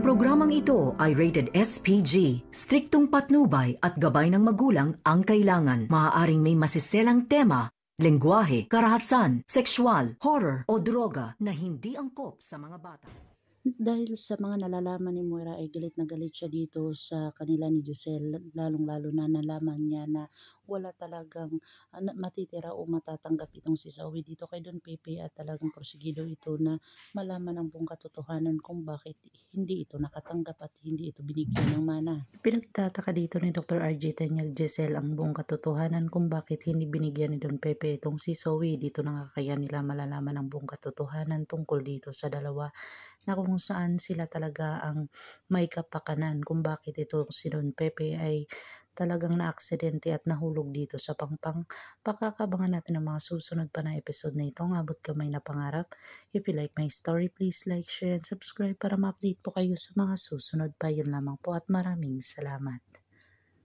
Ang programang ito ay rated SPG. Striktong patnubay at gabay ng magulang ang kailangan. Maaaring may masiselang tema, lengguwahe, karahasan, sexual, horror o droga na hindi angkop sa mga bata. Dahil sa mga nalalaman ni Moira ay galit na galit siya dito sa kanila ni Giselle, lalong-lalo na nalaman niya na wala talagang matitira o matatanggap itong si Zoe dito kay Don Pepe at talagang porsigido ito na malaman ang buong katotohanan kung bakit hindi ito nakatanggap at hindi ito binigyan ng mana. Pinagtataka dito ni Dr. RJ Tanyag Giselle ang buong katotohanan kung bakit hindi binigyan ni Don Pepe itong si Zoe. Dito na nga kaya nila malalaman ang buong katotohanan tungkol dito sa dalawa na kung saan sila talaga ang may kapakanan kung bakit ito si Don Pepe ay talagang naaksidente at nahulog dito sa pangpang. Pakakabangan natin ang mga susunod pa na episode na ito. Ang abot kamay na pangarap. If you like my story, please like, share, and subscribe para ma-update po kayo sa mga susunod pa. Yun lamang po at maraming salamat.